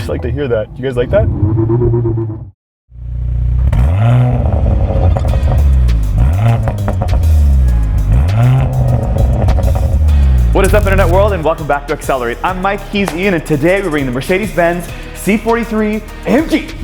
just like to hear that. You guys like that? What is up, Internet world, and welcome back to Accelerate. I'm Mike, he's Ian, and today we're bringing the Mercedes-Benz C43 AMG.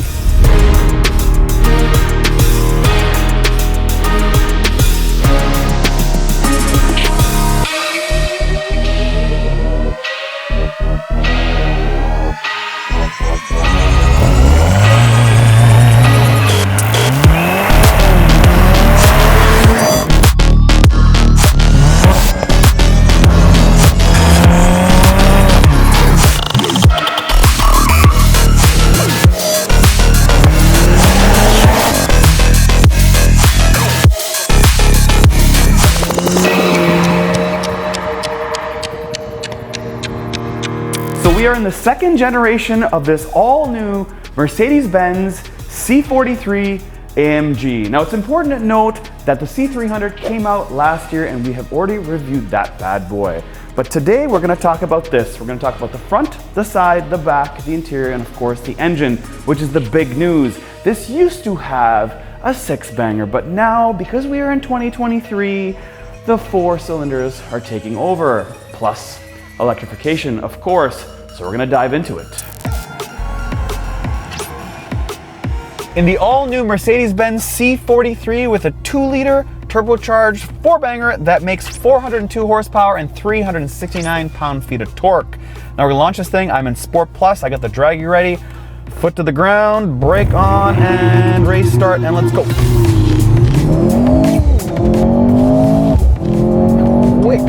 We are in the second generation of this all-new Mercedes-Benz C43 AMG. Now, it's important to note that the C300 came out last year and we have already reviewed that bad boy. But today we're going to talk about this. We're going to talk about the front, the side, the back, the interior, and of course the engine, which is the big news. This used to have a six-banger, but now, because we are in 2023, the four cylinders are taking over, plus electrification, of course. So we're gonna dive into it. In the all-new Mercedes-Benz C43 with a 2-liter turbocharged 4-banger that makes 402 horsepower and 369 pound-feet of torque. Now we're gonna launch this thing. I'm in Sport Plus. I got the draggy ready. Foot to the ground, brake on, and race start, and let's go. Quick.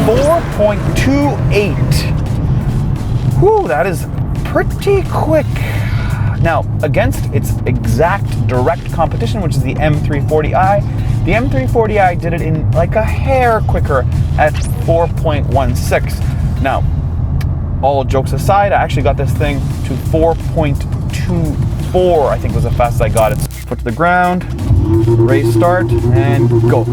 4.28. Whew, that is pretty quick. Now, against its exact direct competition, which is the M340i, the M340i did it in like a hair quicker at 4.16. Now, all jokes aside, I actually got this thing to 4.24, I think was the fastest I got it. Foot to the ground, race start, and go.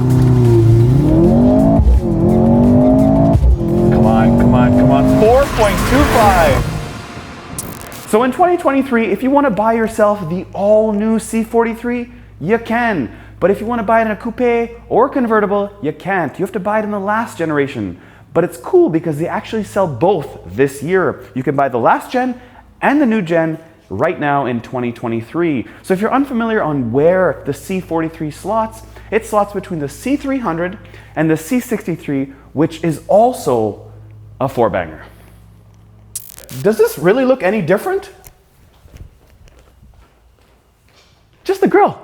Come on, 4.25. So in 2023, if you want to buy yourself the all-new C43, you can. But if you want to buy it in a coupe or convertible, you can't. You have to buy it in the last generation. But it's cool because they actually sell both this year. You can buy the last gen and the new gen right now in 2023. So if you're unfamiliar on where the C43 slots, it slots between the C300 and the C63, which is also a 4-banger. Does this really look any different? Just the grille.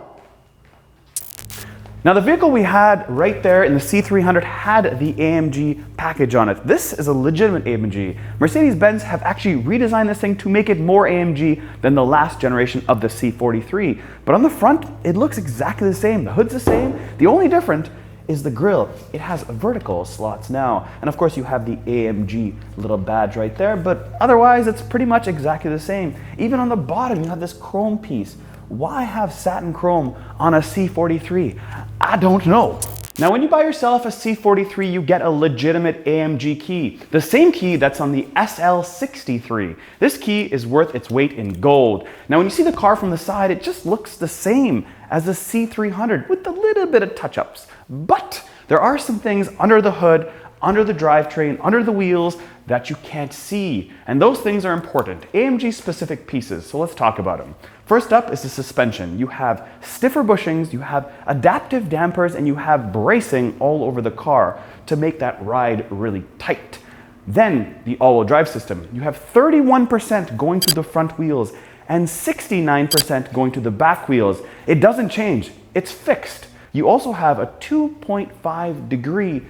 Now, the vehicle we had right there in the C300 had the AMG package on it. This is a legitimate AMG. Mercedes-Benz have actually redesigned this thing to make it more AMG than the last generation of the C43. But on the front, it looks exactly the same. The hood's the same. The only difference is the grille. It has vertical slots now. And of course you have the AMG little badge right there, but otherwise it's pretty much exactly the same. Even on the bottom you have this chrome piece. Why have satin chrome on a C43? I don't know. Now when you buy yourself a C43, you get a legitimate AMG key. The same key that's on the SL63. This key is worth its weight in gold. Now when you see the car from the side, it just looks the same as the C300 with a little bit of touch-ups. But there are some things under the hood, under the drivetrain, under the wheels that you can't see. And those things are important. AMG specific pieces, so let's talk about them. First up is the suspension. You have stiffer bushings, you have adaptive dampers, and you have bracing all over the car to make that ride really tight. Then the all-wheel drive system. You have 31% going to the front wheels and 69% going to the back wheels. It doesn't change, it's fixed. You also have a 2.5 degree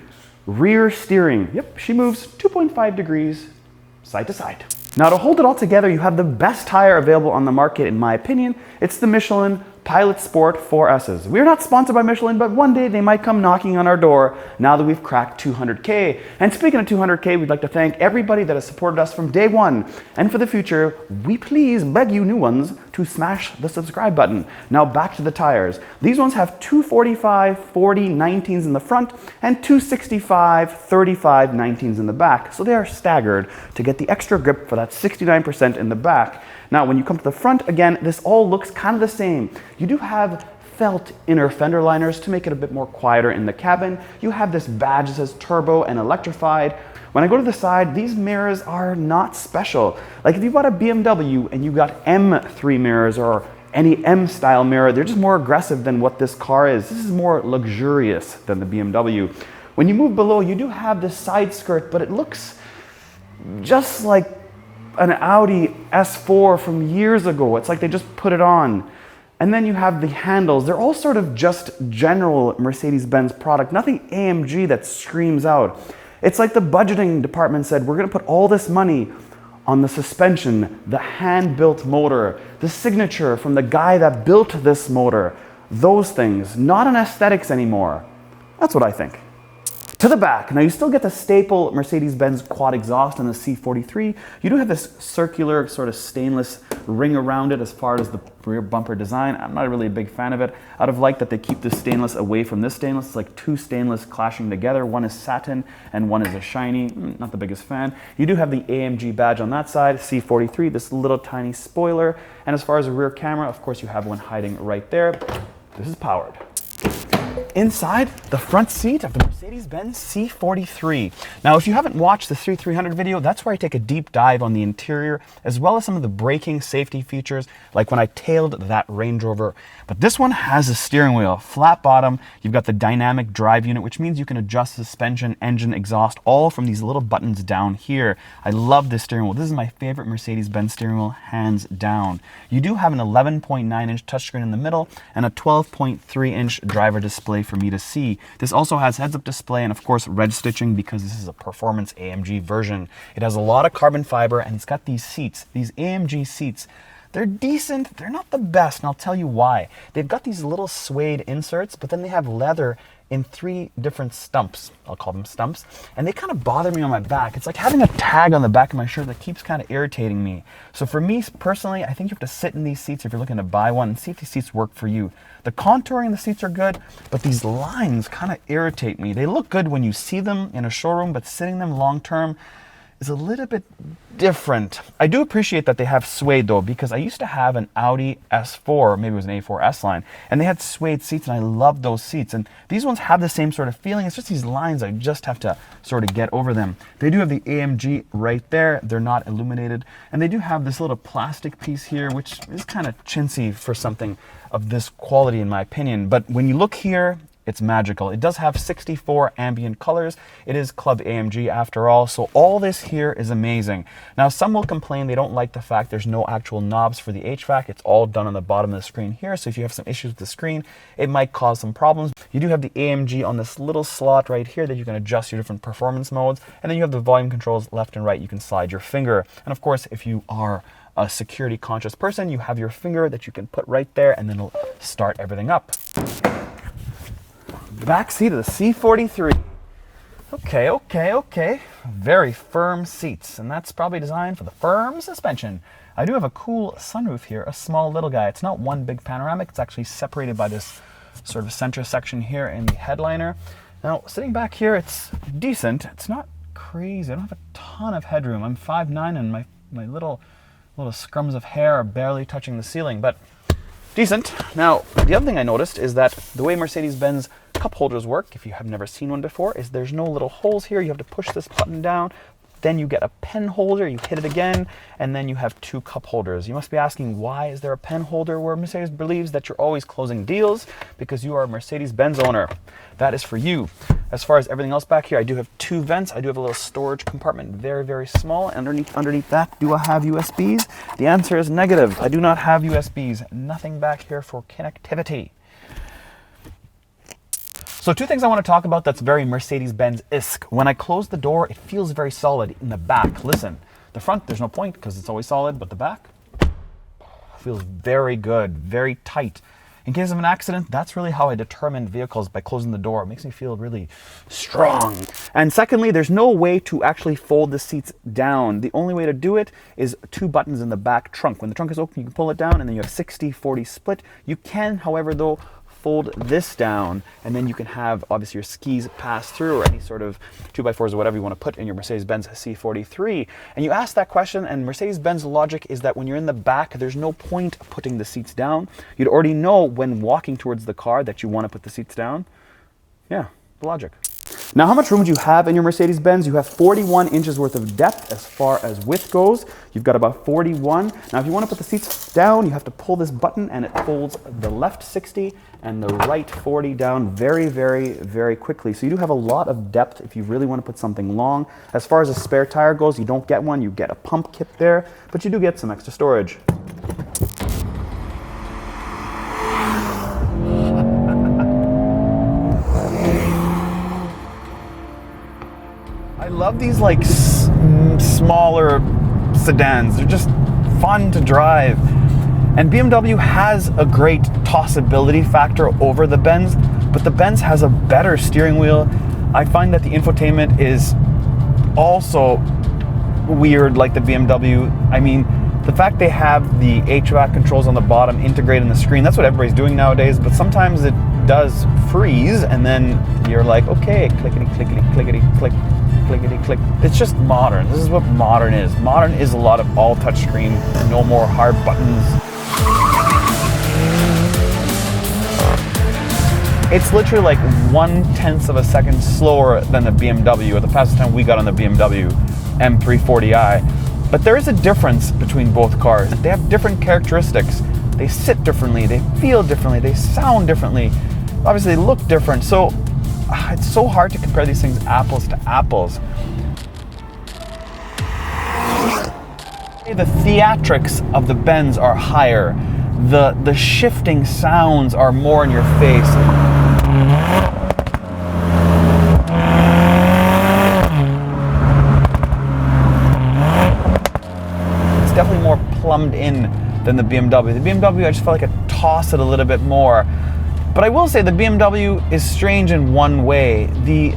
rear steering. Yep, she moves 2.5 degrees side to side. Now to hold it all together, you have the best tire available on the market in my opinion. It's the Michelin Pilot Sport 4Ss. We're not sponsored by Michelin, but one day they might come knocking on our door now that we've cracked 200K. And speaking of 200K, we'd like to thank everybody that has supported us from day one. And for the future, we please beg you new ones to smash the subscribe button. Now back to the tires. These ones have 245 40 19s in the front and 265 35 19s in the back. So they are staggered to get the extra grip for that 69% in the back. Now, when you come to the front, again, this all looks kind of the same. You do have felt inner fender liners to make it a bit more quieter in the cabin. You have this badge that says turbo and electrified. When I go to the side, these mirrors are not special. Like if you bought a BMW and you got M3 mirrors or any M-style mirror, they're just more aggressive than what this car is. This is more luxurious than the BMW. When you move below, you do have this side skirt, but it looks just like an Audi S4 from years ago. It's like they just put it on. And then you have the handles. They're all sort of just general Mercedes-Benz product, nothing AMG that screams out. It's like the budgeting department said, we're gonna put all this money on the suspension, the hand-built motor, the signature from the guy that built this motor, those things, not on aesthetics anymore. That's what I think. To the back, now you still get the staple Mercedes-Benz quad exhaust on the C43. You do have this circular sort of stainless ring around it as far as the rear bumper design. I'm not really a big fan of it. I'd have liked that they keep the stainless away from this stainless. It's like two stainless clashing together. One is satin and one is a shiny. Not the biggest fan. You do have the AMG badge on that side, C43, this little tiny spoiler. And as far as the rear camera, of course you have one hiding right there. This is powered. Inside the front seat of the Mercedes-Benz C43. Now, if you haven't watched the 3300 video, that's where I take a deep dive on the interior, as well as some of the braking safety features, like when I tailed that Range Rover. But this one has a steering wheel, flat bottom. You've got the dynamic drive unit, which means you can adjust suspension, engine, exhaust, all from these little buttons down here. I love this steering wheel. This is my favorite Mercedes-Benz steering wheel, hands down. You do have an 11.9-inch touchscreen in the middle and a 12.3-inch driver display for me to see. This also has heads-up display and of course red stitching because this is a performance AMG version. It has a lot of carbon fiber and it's got these seats, these AMG seats. They're decent, they're not the best, and I'll tell you why. They've got these little suede inserts, but then they have leather in 3 different stumps. I'll call them stumps. And they kind of bother me on my back. It's like having a tag on the back of my shirt that keeps kind of irritating me. So for me personally, I think you have to sit in these seats if you're looking to buy one and see if these seats work for you. The contouring in the seats are good, but these lines kind of irritate me. They look good when you see them in a showroom, but sitting them long term is a little bit different. I do appreciate that they have suede though, because I used to have an Audi S4, maybe it was an A4 S-Line, and they had suede seats and I loved those seats. And these ones have the same sort of feeling. It's just these lines, I just have to sort of get over them. They do have the AMG right there. They're not illuminated. And they do have this little plastic piece here, which is kind of chintzy for something of this quality in my opinion. But when you look here, it's magical. It does have 64 ambient colors. It is Club AMG after all, so all this here is amazing. Now, some will complain they don't like the fact there's no actual knobs for the HVAC. It's all done on the bottom of the screen here, so if you have some issues with the screen, it might cause some problems. You do have the AMG on this little slot right here that you can adjust your different performance modes, and then you have the volume controls left and right. You can slide your finger. And of course, if you are a security conscious person, you have your finger that you can put right there, and then it'll start everything up. Back seat of the C43. Okay. Very firm seats, and that's probably designed for the firm suspension. I do have a cool sunroof here, a small little guy. It's not one big panoramic. It's actually separated by this sort of center section here in the headliner. Now, sitting back here, it's decent. It's not crazy. I don't have a ton of headroom. I'm 5'9", and my little scrums of hair are barely touching the ceiling, but decent. Now, the other thing I noticed is that the way Mercedes-Benz cup holders work, if you have never seen one before, is there's no little holes here. You have to push this button down, then you get a pen holder, you hit it again, and then you have 2 cup holders. You must be asking, why is there a pen holder? Where Mercedes believes that you're always closing deals because you are a Mercedes-Benz owner. That is for you. As far as everything else back here, I do have 2 vents. I do have a little storage compartment, very, very small. Underneath that, do I have USBs? The answer is negative. I do not have USBs. Nothing back here for connectivity. So 2 things I want to talk about that's very Mercedes-Benz-esque. When I close the door, it feels very solid in the back. Listen, the front, there's no point because it's always solid, but the back feels very good, very tight. in case of an accident, that's really how I determine vehicles, by closing the door. It makes me feel really strong. And secondly, there's no way to actually fold the seats down. The only way to do it is 2 buttons in the back trunk. When the trunk is open, you can pull it down, and then you have 60-40 split. You can, however, though, fold this down, and then you can have obviously your skis pass through, or any sort of 2x4s or whatever you want to put in your Mercedes-Benz C43. And you ask that question, and Mercedes-Benz logic is that when you're in the back, there's no point of putting the seats down. You'd already know when walking towards the car that you want to put the seats down. Yeah, the logic. Now, how much room do you have in your Mercedes-Benz? You have 41 inches worth of depth as far as width goes. You've got about 41. Now, if you want to put the seats down, you have to pull this button, and it folds the left 60 and the right 40 down very, very, very quickly. So you do have a lot of depth if you really want to put something long. As far as a spare tire goes, you don't get one. You get a pump kit there, but you do get some extra storage. I love these like smaller sedans. They're just fun to drive. And BMW has a great tossability factor over the Benz, but the Benz has a better steering wheel. I find that the infotainment is also weird like the BMW. I mean, the fact they have the HVAC controls on the bottom integrated in the screen, that's what everybody's doing nowadays, but sometimes it does freeze, and then you're like, okay, clickety, clickety, clickety, click, clickety, click. It's just modern. This is what modern is. Modern is a lot of all touchscreen, no more hard buttons. It's literally like 1/10 of a second slower than the BMW, or the fastest time we got on the BMW M340i. But there is a difference between both cars. They have different characteristics. They sit differently, they feel differently, they sound differently. Obviously, they look different. So it's so hard to compare these things apples to apples. The theatrics of the Benz are higher. The shifting sounds are more in your face. It's definitely more plumbed in than the BMW. The BMW, I just felt like I toss it a little bit more. But I will say the BMW is strange in one way. The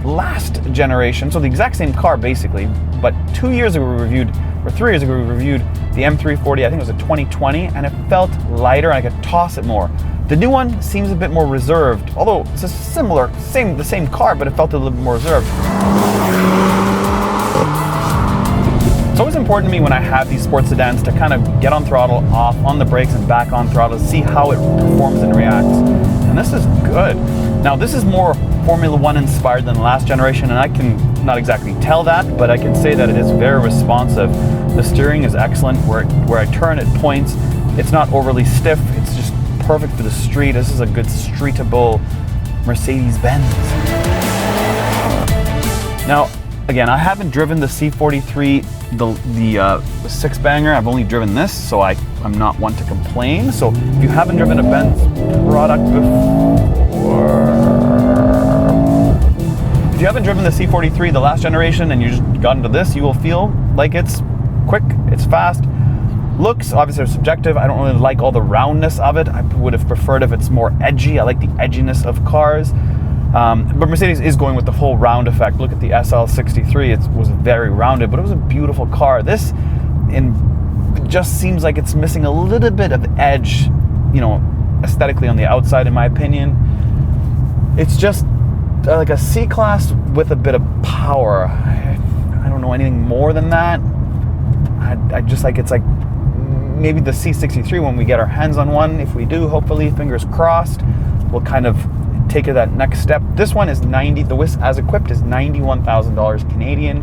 last generation, so the exact same car basically, but 2 years ago we reviewed, or 3 years ago we reviewed the M340i, I think it was a 2020, and it felt lighter and I could toss it more. The new one seems a bit more reserved, although it's a the same car, but it felt a little bit more reserved. It's always important to me when I have these sports sedans to kind of get on throttle, off, on the brakes, and back on throttle to see how it performs and reacts. And this is good. Now, this is more Formula One inspired than the last generation, and I can not exactly tell that, but I can say that it is very responsive. The steering is excellent. Where I turn, it points. It's not overly stiff. It's just perfect for the street. This is a good streetable Mercedes-Benz. Now, again, I haven't driven the C43, the six-banger. I've only driven this, so I'm not one to complain. So if you haven't driven a Benz product before, if you haven't driven the C43, the last generation, and you just got into this, you will feel like it's quick, it's fast. Looks, obviously, are subjective. I don't really like all the roundness of it. I would have preferred if it's more edgy. I like the edginess of cars. But Mercedes is going with the full round effect. Look at the SL63. It was very rounded, but it was a beautiful car. This just seems like it's missing a little bit of edge, you know, aesthetically on the outside, in my opinion. It's just like a C-Class with a bit of power. I don't know anything more than that. I just like, it's like maybe the C63 when we get our hands on one. If we do, hopefully, fingers crossed, we'll kind of take it that next step. This one is the WIS as equipped is $91,000 Canadian,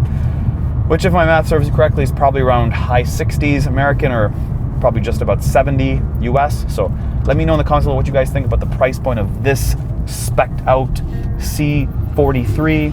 which, if my math serves correctly, is probably around high 60s American, or probably just about 70 US. So let me know in the comments below what you guys think about the price point of this spec'd out C43.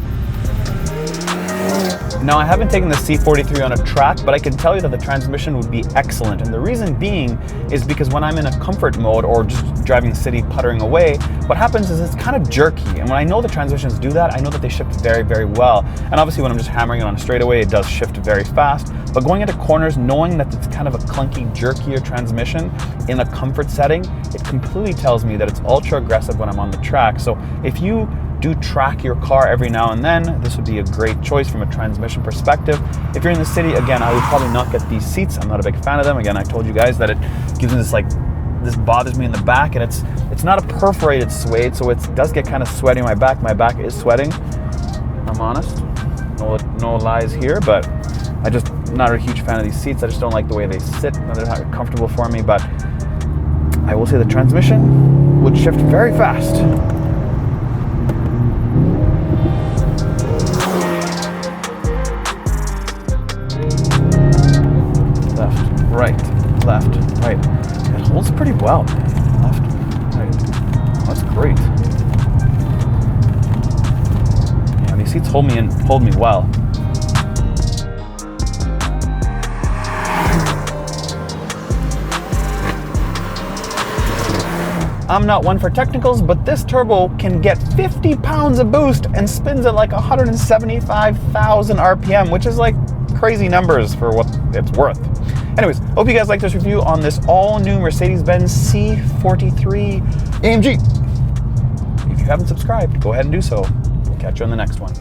Now, I haven't taken the C43 on a track, but I can tell you that the transmission would be excellent. And the reason being is because when I'm in a comfort mode or just driving the city, puttering away, what happens is it's kind of jerky. And when I know the transmissions do that, I know that they shift very, very well. And obviously when I'm just hammering it on a straightaway, it does shift very fast. But going into corners, knowing that it's kind of a clunky, jerkier transmission in a comfort setting, it completely tells me that it's ultra aggressive when I'm on the track. So if you do track your car every now and then, this would be a great choice from a transmission perspective. If you're in the city, again, I would probably not get these seats. I'm not a big fan of them. Again, I told you guys that it gives me this bothers me in the back, and it's not a perforated suede, so it does get kind of sweaty on my back. My back is sweating, I'm honest. No lies here, but I just not a huge fan of these seats. I just don't like the way they sit. They're not comfortable for me, but I will say the transmission would shift very fast. Left, right. It holds pretty well. Left, right. Oh, that's great. Yeah, these seats hold me well. I'm not one for technicals, but this turbo can get 50 pounds of boost and spins at like 175,000 RPM, which is like crazy numbers for what it's worth. Anyways, hope you guys like this review on this all-new Mercedes-Benz C43 AMG. If you haven't subscribed, go ahead and do so. We'll catch you on the next one.